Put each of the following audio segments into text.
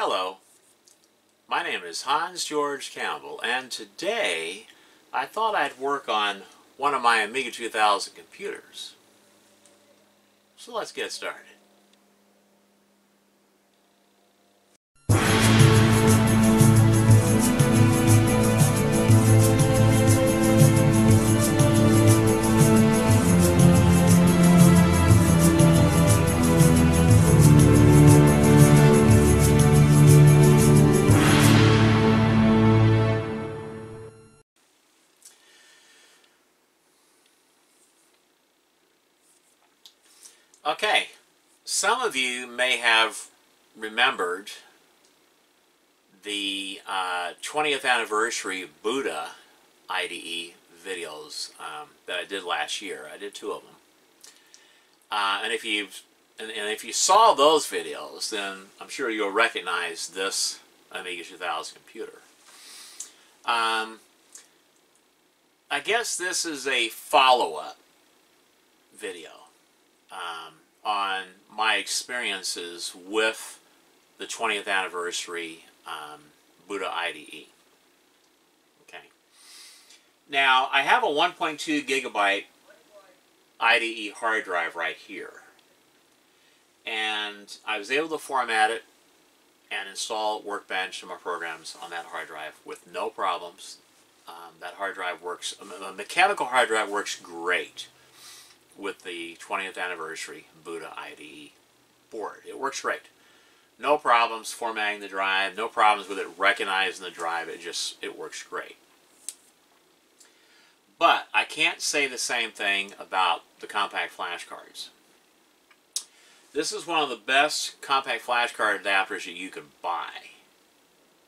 Hello, my name is Hans George Campbell, and today I thought I'd work on one of my Amiga 2000 computers. So let's get started. Okay, some of you may have remembered the 20th anniversary Buddha IDE videos that I did last year. I did 2 of them. And if you saw those videos, then I'm sure you'll recognize this Amiga 2000 computer. I guess this is a follow-up video on my experiences with the 20th anniversary Buddha IDE. Okay. Now, I have a 1.2 gigabyte IDE hard drive right here. And I was able to format it and install Workbench and my programs on that hard drive with no problems. That hard drive works, a mechanical hard drive works great with the 20th anniversary Buddha IDE board. It works great. No problems formatting the drive, no problems with it recognizing the drive. It works great. But I can't say the same thing about the compact flash cards. This is one of the best compact flash card adapters that you can buy.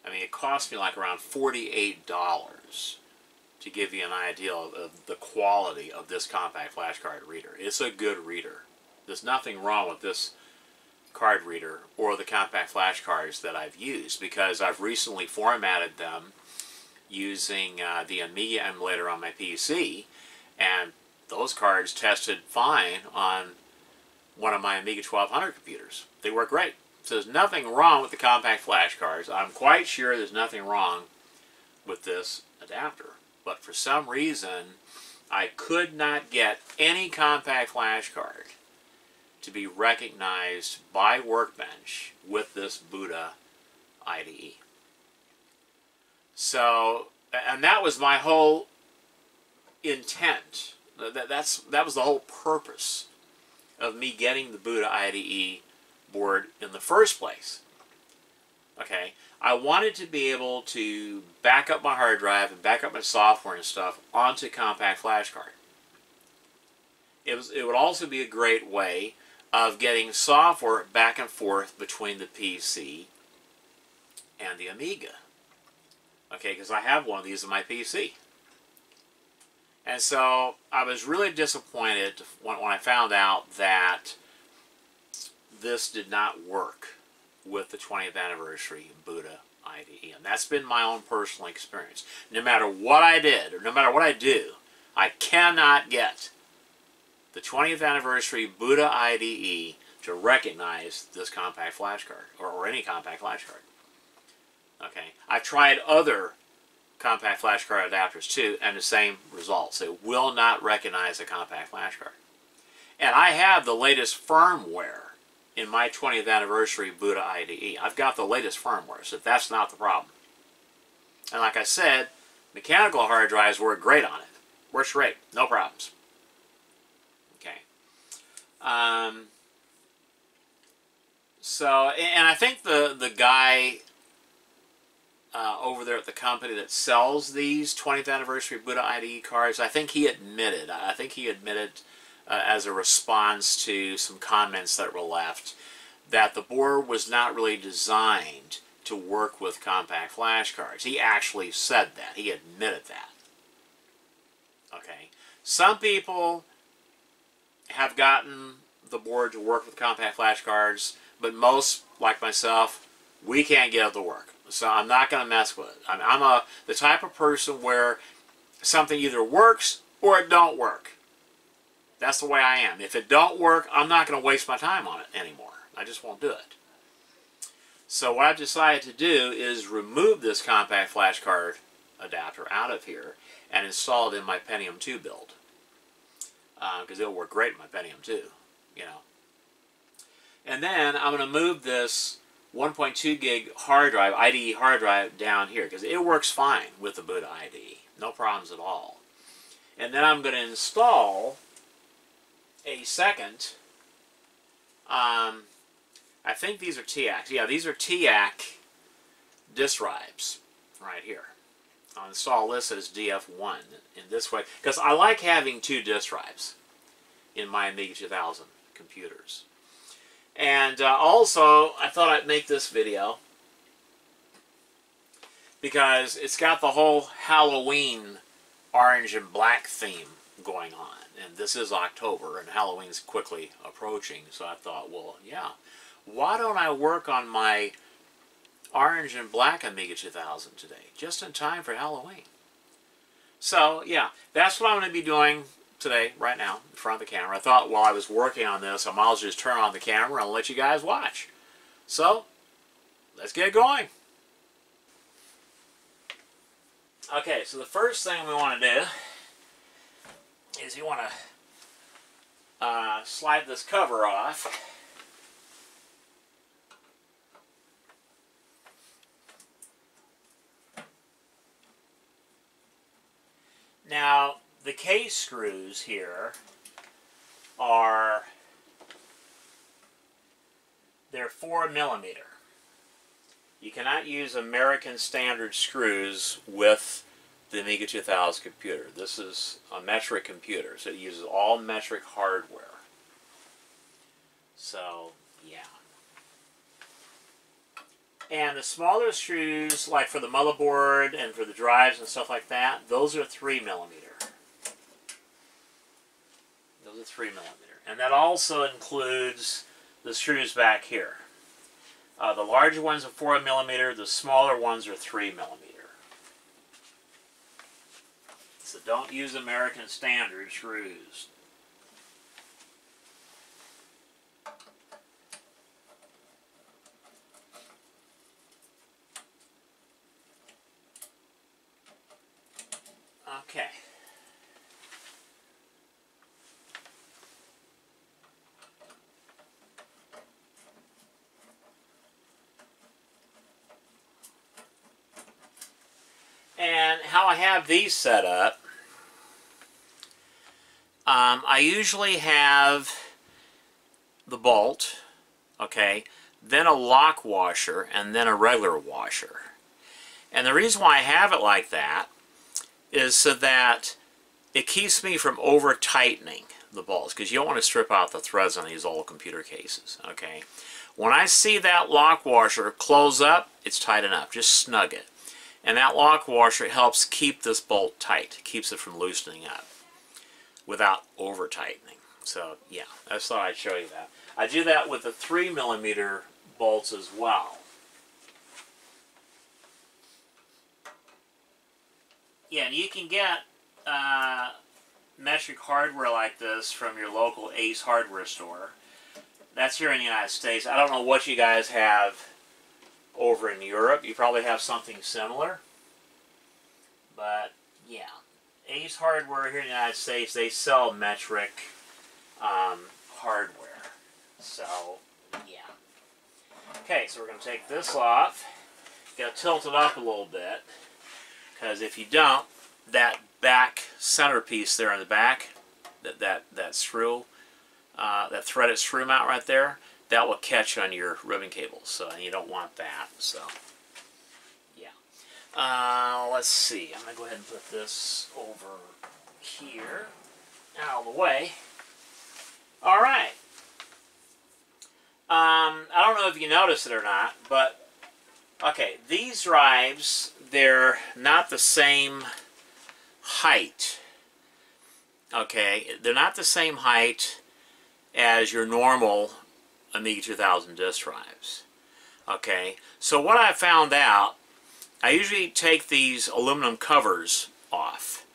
I mean, it cost me like around $48 to give you an idea of the quality of this compact flash card reader. It's a good reader. There's nothing wrong with this card reader or the compact flash cards that I've used, because I've recently formatted them using the Amiga emulator on my PC, and those cards tested fine on one of my Amiga 1200 computers. They work great. So there's nothing wrong with the compact flash cards. I'm quite sure there's nothing wrong with this adapter. But for some reason, I could not get any compact flash card to be recognized by Workbench with this Buddha IDE. So, and that was my whole intent. That was the whole purpose of me getting the Buddha IDE board in the first place. Okay, I wanted to be able to back up my hard drive and back up my software and stuff onto compact flash card. It would also be a great way of getting software back and forth between the PC and the Amiga. Okay, because I have one of these on my PC. And so I was really disappointed when I found out that this did not work with the 20th anniversary Buddha IDE. And that's been my own personal experience. No matter what I did, or no matter what I do, I cannot get the 20th anniversary Buddha IDE to recognize this compact flash card, or any compact flash card. Okay, I've tried other compact flash card adapters too, and the same results. It will not recognize a compact flash card. And I have the latest firmware in my 20th anniversary Buddha IDE. I've got the latest firmware, so that's not the problem. And like I said, mechanical hard drives work great on it. Works great, no problems. Okay. So, and I think the guy over there at the company that sells these 20th anniversary Buddha IDE cards, I think he admitted as a response to some comments that were left, that the board was not really designed to work with compact flash cards. He actually said that. He admitted that. Okay. Some people have gotten the board to work with compact flash cards, but most, like myself, we can't get it to work. So I'm not going to mess with it. I'm the type of person where something either works or it don't work. That's the way I am. If it don't work, I'm not going to waste my time on it anymore. I just won't do it. So what I've decided to do is remove this compact flash card adapter out of here and install it in my Pentium 2 build. Because it'll work great in my Pentium 2, you know. And then I'm going to move this 1.2 gig hard drive, IDE hard drive, down here because it works fine with the Buddha IDE. No problems at all. And then I'm going to install a second, I think these are Teacs. Yeah, these are Teac disk drives right here. I'll install this as DF1 in this way because I like having 2 disk drives in my Amiga 2000 computers. And also, I thought I'd make this video because it's got the whole Halloween orange and black theme going on. And this is October, and Halloween's quickly approaching. So I thought, well, yeah, why don't I work on my orange and black Amiga 2000 today, just in time for Halloween? So, yeah, that's what I'm going to be doing today, right now, in front of the camera. I thought while I was working on this, I might as well just turn on the camera and let you guys watch. So, let's get going. Okay, so the first thing we want to do is you want to slide this cover off. Now, the case screws here they're 4mm. You cannot use American standard screws with the Amiga 2000 computer. This is a metric computer, so it uses all metric hardware. So, yeah. And the smaller screws, like for the motherboard and for the drives and stuff like that, those are 3mm. Those are 3mm. And that also includes the screws back here. The larger ones are 4mm, the smaller ones are 3mm. So don't use American standard screws. Okay. And how I have these set up, I usually have the bolt, okay, then a lock washer, and then a regular washer. And the reason why I have it like that is so that it keeps me from over-tightening the bolts, because you don't want to strip out the threads on these old computer cases, okay? When I see that lock washer close up, it's tight enough. Just snug it. And that lock washer helps keep this bolt tight, keeps it from loosening up without over-tightening. So, yeah, I just thought I'd show you that. I do that with the 3mm bolts as well. Yeah, and you can get metric hardware like this from your local Ace hardware store. That's here in the United States. I don't know what you guys have over in Europe. You probably have something similar. But, yeah. Ace hardware here in the United States, they sell metric hardware. So, yeah. Okay, so we're going to take this off. Got to tilt it up a little bit. Because if you don't, that back centerpiece there in the back, that screw, that threaded screw mount right there, that will catch on your ribbon cables. So you don't want that. So, yeah. Let's see. I'm going to go ahead and put this over here, out of the way. All right. I don't know if you noticed it or not, but okay, these drives, they're not the same height. Okay, they're not the same height as your normal Amiga 2000 disk drives. Okay, so what I found out, I usually take these aluminum covers off,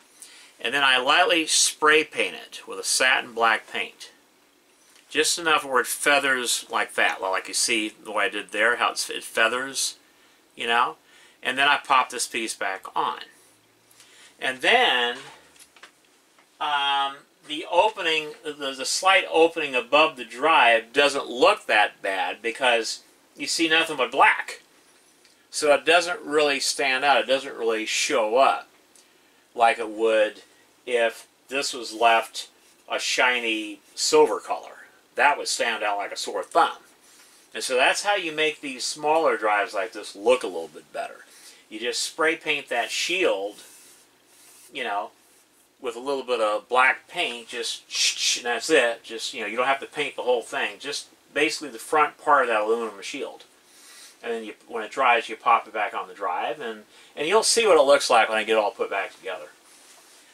and then I lightly spray paint it with a satin black paint. Just enough where it feathers like that. Well, like you see the way I did there, how it feathers, you know? And then I pop this piece back on. And then the opening, the slight opening above the drive doesn't look that bad because you see nothing but black. So it doesn't really stand out. It doesn't really show up like it would if this was left a shiny silver color. That would stand out like a sore thumb. And so that's how you make these smaller drives like this look a little bit better. You just spray paint that shield, you know, with a little bit of black paint, just and that's it. Just, you know, you don't have to paint the whole thing. Just basically the front part of that aluminum shield. And then when it dries, you pop it back on the drive, and you'll see what it looks like when I get it all put back together.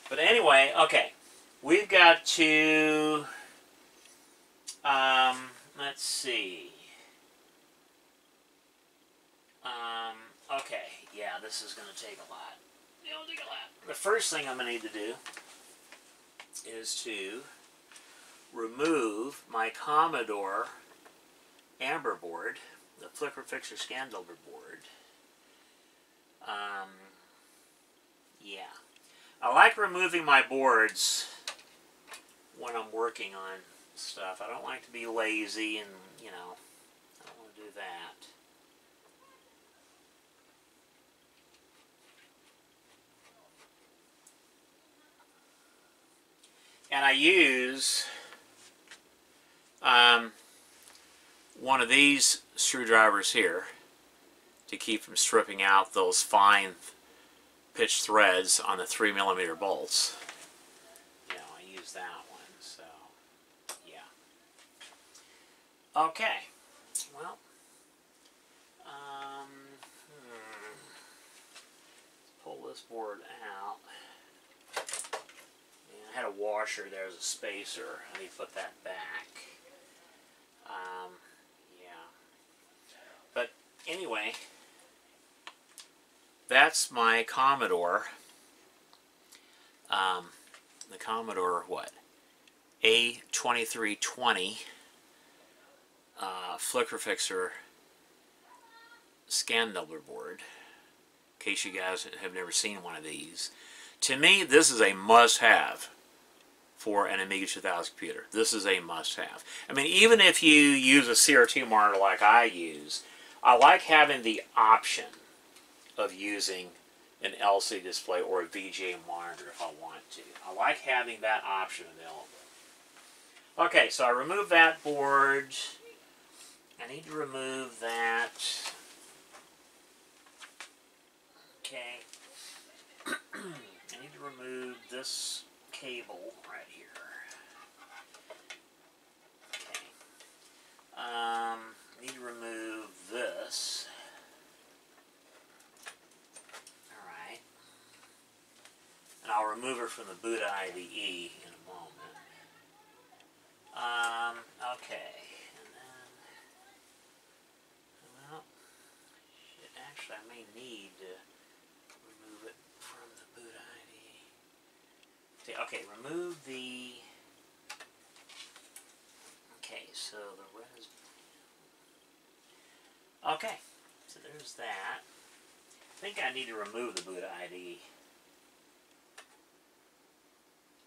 But anyway, okay, we've got to, let's see. Okay, yeah, this is going to take a lot. It'll take a lot. The first thing I'm going to need to do is to remove my Commodore Amber board, the Flicker Fixer Scan Builder board. Yeah. I like removing my boards when I'm working on stuff. I don't like to be lazy and, you know, I don't want to do that. And I use one of these screwdrivers here to keep from stripping out those fine pitch threads on the 3mm bolts. You know, I use that one, so yeah. Okay, well, pull this board out. I had a washer, there's a spacer. I need to put that back. Yeah. But anyway, that's my Commodore. The Commodore, what? A2320 Flicker Fixer Scan Doubler board. In case you guys have never seen one of these. To me, this is a must-have for an Amiga 2000 computer. This is a must-have. I mean, even if you use a CRT monitor like I use, I like having the option of using an LCD display or a VGA monitor if I want to. I like having that option available. Okay, so I removed that board. I need to remove that. Okay. I need to remove this cable right here. Okay. I need to remove this. Alright. And I'll remove it from the Buddha IDE in a moment. Okay. And then, well, shit, actually I may need to remove it from the Buddha IDE. Okay, remove the... Okay, so the res... Okay, so there's that. I think I need to remove the Buddha IDE.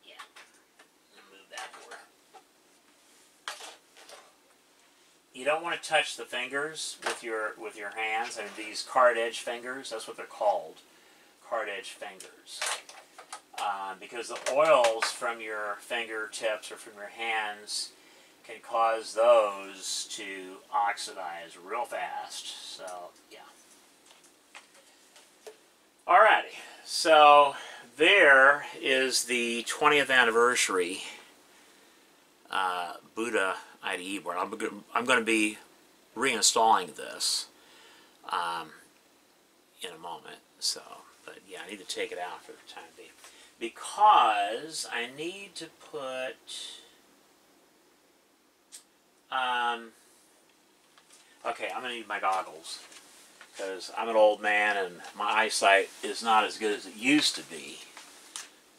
Yeah, remove that board. You don't want to touch the fingers with your hands. I mean, these card edge fingers, that's what they're called, card edge fingers. Because the oils from your fingertips or from your hands can cause those to oxidize real fast. So, yeah. Alrighty, so there is the 20th anniversary Buddha IDE board. I'm going to be reinstalling this in a moment. So, but yeah, I need to take it out for the time being because I need to put okay, I'm going to need my goggles because I'm an old man and my eyesight is not as good as it used to be.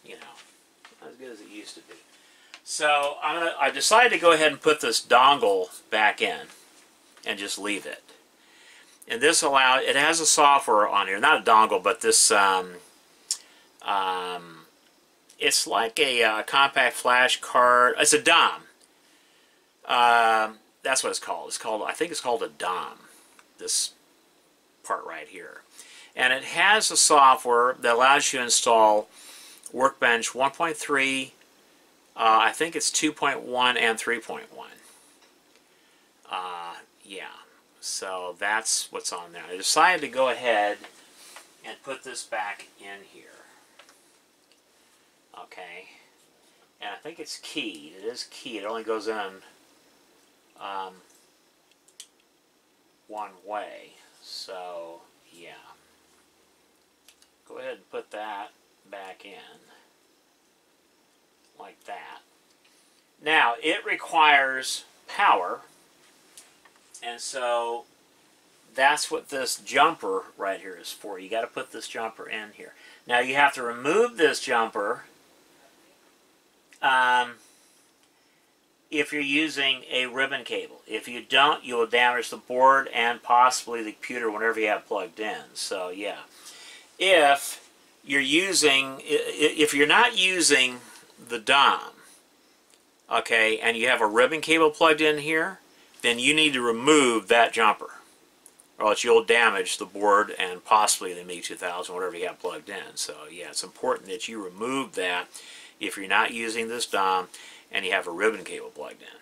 You know, not as good as it used to be. So I decided to go ahead and put this dongle back in and just leave it. And this it has a software on here, not a dongle, but this, it's like a compact flash card. It's a DOM. That's what it's called. I think it's called a DOM, this part right here. And it has a software that allows you to install Workbench 1.3, I think it's 2.1 and 3.1. Yeah, so that's what's on there. I decided to go ahead and put this back in here. Okay, and I think it's keyed. It is keyed. It only goes in one way. So, yeah. Go ahead and put that back in. Like that. Now, it requires power. And so, that's what this jumper right here is for. You got to put this jumper in here. Now, you have to remove this jumper if you're using a ribbon cable. If you don't, you will damage the board and possibly the computer whenever you have it plugged in. So, yeah. If you're not using the DOM, okay, and you have a ribbon cable plugged in here, then you need to remove that jumper, or else you'll damage the board and possibly the Amiga 2000, whatever you have plugged in. So yeah, it's important that you remove that if you're not using this DOM and you have a ribbon cable plugged in.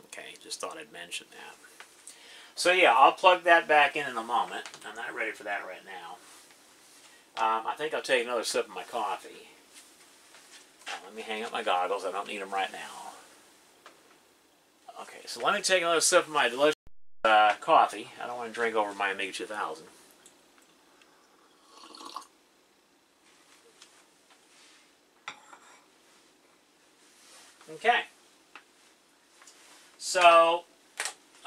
Okay, just thought I'd mention that. So yeah, I'll plug that back in a moment. I'm not ready for that right now. I think I'll take another sip of my coffee. Let me hang up my goggles. I don't need them right now. Okay, so let me take another sip of my delicious coffee. I don't want to drink over my Amiga 2000. Okay. So,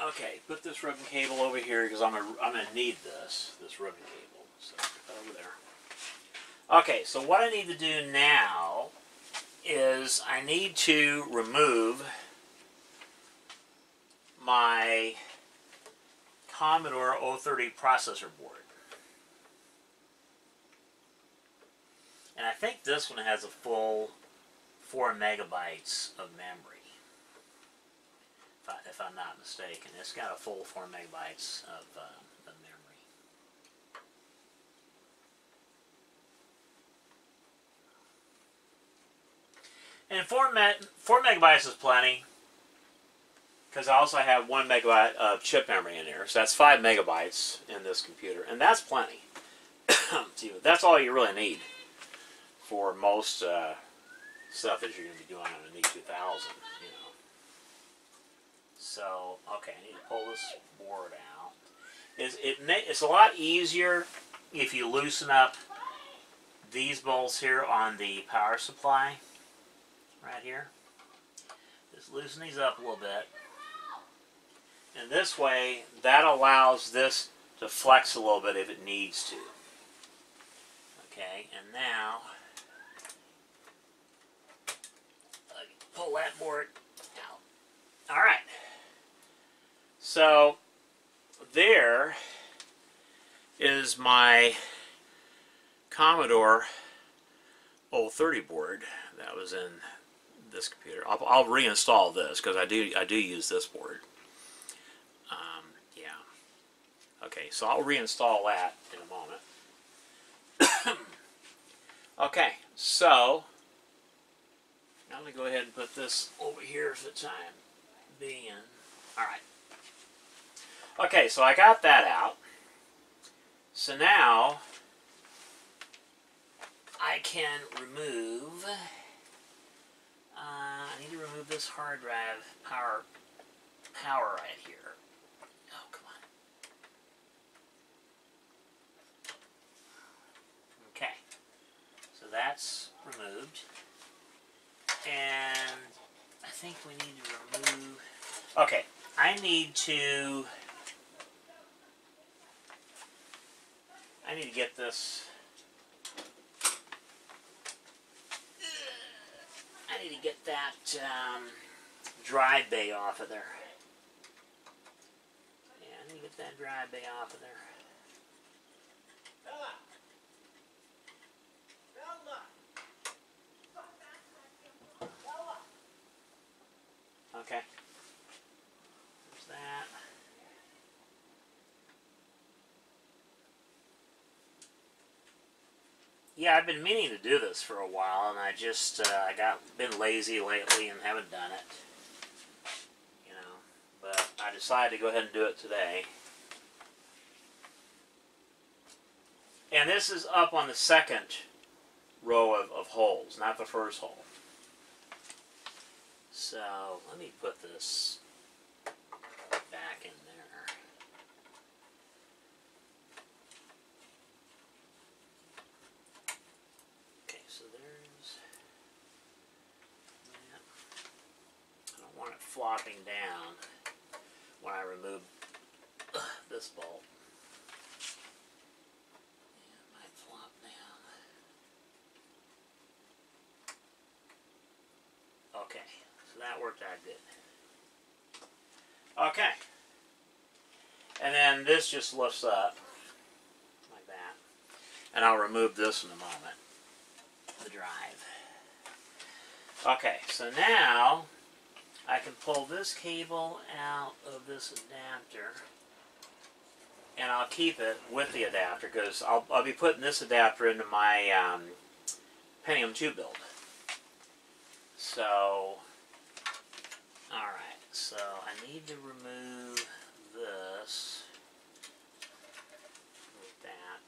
okay, put this ribbon cable over here because I'm gonna need this ribbon cable. So put that over there. Okay, so what I need to do now is I need to remove my Commodore 030 processor board. And I think this one has a full 4 megabytes of memory, if I'm not mistaken. It's got a full 4 megabytes of memory. And 4 megabytes is plenty, because I also have 1 megabyte of chip memory in there. So that's 5 megabytes in this computer. And that's plenty. That's all you really need for most stuff that you're going to be doing on an Amiga 2000, you know. So, okay, I need to pull this board out. It's a lot easier if you loosen up these bolts here on the power supply, right here. Just loosen these up a little bit. And this way, that allows this to flex a little bit if it needs to. Okay, and now, pull that board out. Alright. So, there is my Commodore 030 board that was in this computer. I'll reinstall this because I do use this board. Yeah. Okay, so I'll reinstall that in a moment. Okay, so I'm going to go ahead and put this over here for the time being. Alright. Okay, so I got that out. So now I can remove, I need to remove this hard drive power right here. Oh, come on. Okay, so that's removed. And I think we need to remove, okay, I need to get this, I I need to get that dry bay off of there. Yeah, I need to get that dry bay off of there. Okay. There's that. Yeah, I've been meaning to do this for a while, and I just been lazy lately and haven't done it. You know, but I decided to go ahead and do it today. And this is up on the second row of holes, not the first hole. So let me put this back in there. Okay, so there's that. I don't want it flopping down when I remove this bolt. Yeah, it might flop down. Okay. So that worked out good. Okay. And then this just lifts up like that. And I'll remove this in a moment. The drive. Okay, so now I can pull this cable out of this adapter. And I'll keep it with the adapter because I'll be putting this adapter into my Pentium 2 build. So alright, so I need to remove this with that.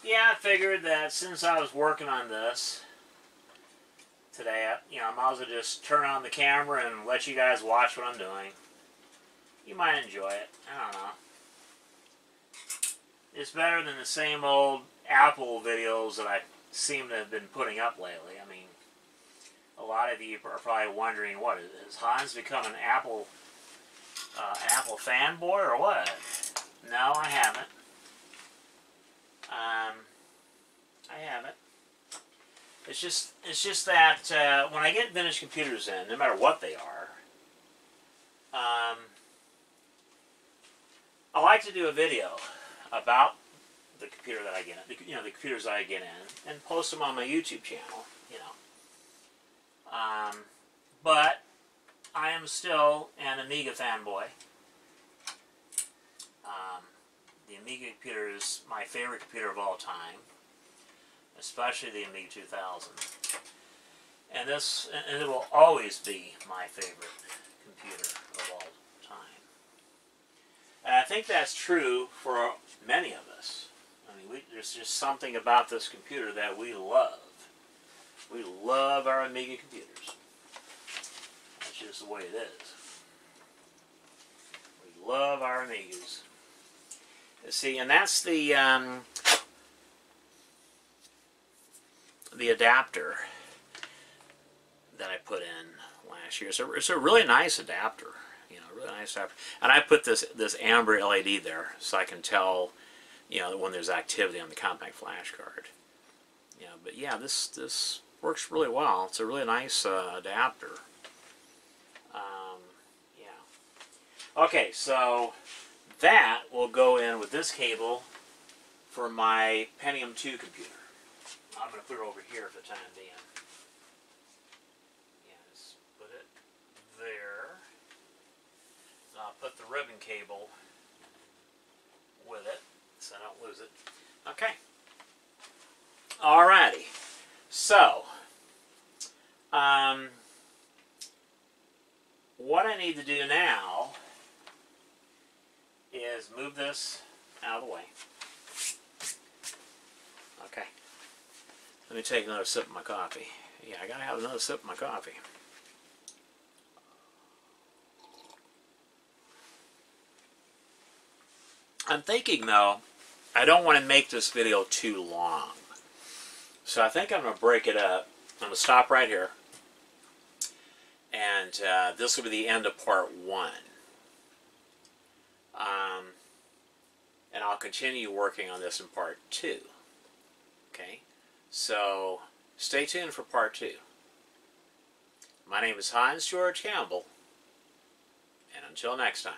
Yeah, I figured that since I was working on this today, I might as well just turn on the camera and let you guys watch what I'm doing. You might enjoy it. I don't know. It's better than the same old Apple videos that I seem to have been putting up lately. I mean, a lot of you are probably wondering, what is Hans become an Apple fanboy or what? No, I haven't. I haven't. It's just that when I get vintage computers in, no matter what they are, I like to do a video about the computer that I get in, the computers that I get in, and post them on my YouTube channel, But I am still an Amiga fanboy. The Amiga computer is my favorite computer of all time, especially the Amiga 2000. And it will always be my favorite computer of all time. And I think that's true for many of us. I mean, there's just something about this computer that we love. We love our Amiga computers. That's just the way it is. We love our Amigas. See, and that's the adapter that I put in last year. So it's a really nice adapter, really nice adapter. And I put this amber LED there so I can tell, when there's activity on the compact flash card. But yeah, this works really well. It's a really nice adapter. Yeah. Okay, so that will go in with this cable for my Pentium 2 computer. I'm going to put it over here for the time being. Yeah, just put it there. And I'll put the ribbon cable with it so I don't lose it. Okay. Alrighty. So, what I need to do now is move this out of the way. Okay. Let me take another sip of my coffee. Yeah, I gotta have another sip of my coffee. I'm thinking, though, I don't want to make this video too long. So I think I'm going to break it up. I'm going to stop right here. And this will be the end of part 1. And I'll continue working on this in part 2. Okay, so stay tuned for part 2. My name is Hans George Campbell, and until next time.